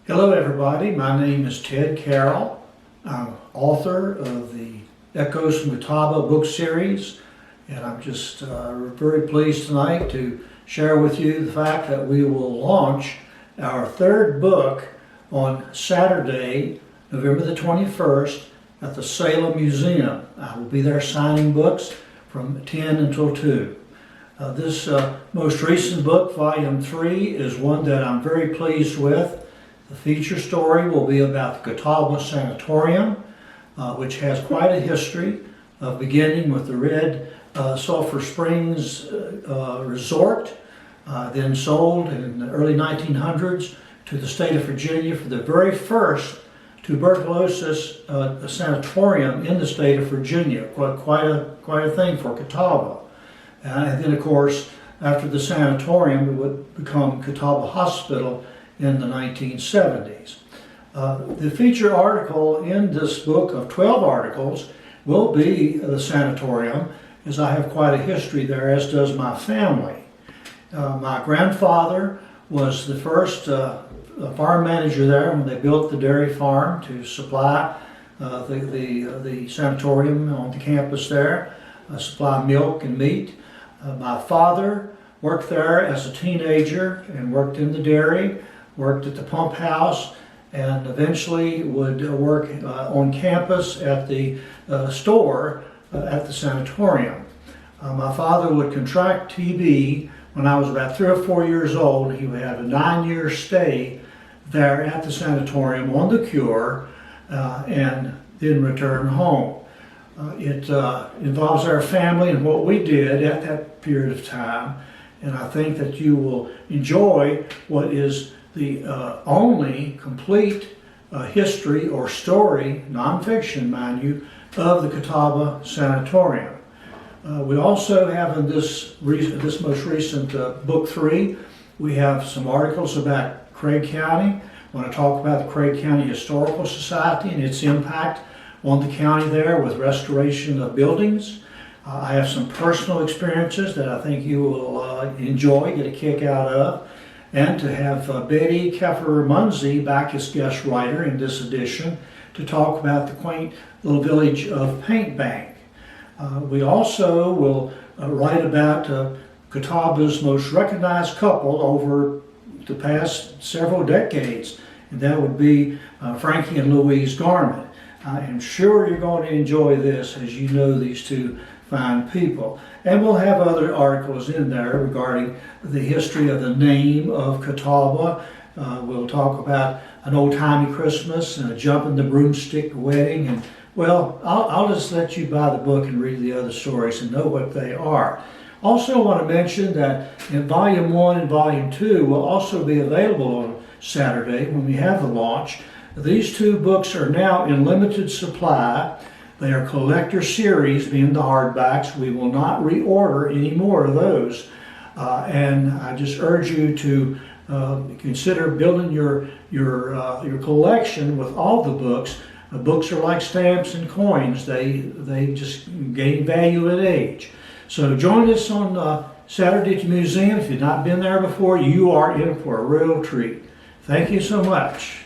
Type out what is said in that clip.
Hello everybody, my name is Ted Carroll. I'm author of the Echoes from Catawba book series, and I'm just very pleased tonight to share with you the fact that we will launch our third book on Saturday, November the 21st at the Salem Museum. I will be there signing books from 10 until 2. This most recent book, Volume 3, is one that I'm very pleased with. The feature story will be about the Catawba Sanatorium, which has quite a history, beginning with the Red Sulphur Springs Resort, then sold in the early 1900s to the state of Virginia for the very first tuberculosis sanatorium in the state of Virginia. Quite a thing for Catawba. And then, of course, after the sanatorium, it would become Catawba Hospital in the 1970s. The feature article in this book of 12 articles will be the sanatorium, as I have quite a history there, as does my family. My grandfather was the first farm manager there when they built the dairy farm to supply the sanatorium on the campus there, supply milk and meat. My father worked there as a teenager and worked in the dairy, worked at the pump house, and eventually would work on campus at the store at the sanatorium. My father would contract TB when I was about 3 or 4 years old. He would have a 9-year stay there at the sanatorium on the cure and then return home. It involves our family and what we did at that period of time, and I think that you will enjoy what is the only complete history or story, nonfiction mind you, of the Catawba Sanatorium. We also have in this most recent book 3, we have some articles about Craig County. I want to talk about the Craig County Historical Society and its impact on the county there with restoration of buildings. I have some personal experiences that I think you will enjoy, get a kick out of. And to have Betty Munsey back as guest writer in this edition to talk about the quaint little village of Paint Bank. We also will write about Catawba's most recognized couple over the past several decades, and that would be Frankie and Louise Garment. I am sure you're going to enjoy this as you know these two fine people. And we'll have other articles in there regarding the history of the name of Catawba. We'll talk about an old-timey Christmas and a jump in the broomstick wedding. And well, I'll just let you buy the book and read the other stories and know what they are. Also want to mention that in Volume 1 and Volume 2 will also be available on Saturday when we have the launch. These two books are now in limited supply. They are collector series, being the hardbacks. We will not reorder any more of those. And I just urge you to consider building your collection with all the books. Books are like stamps and coins. They just gain value at age. So join us on Saturday at the museum. If you've not been there before, you are in for a real treat. Thank you so much.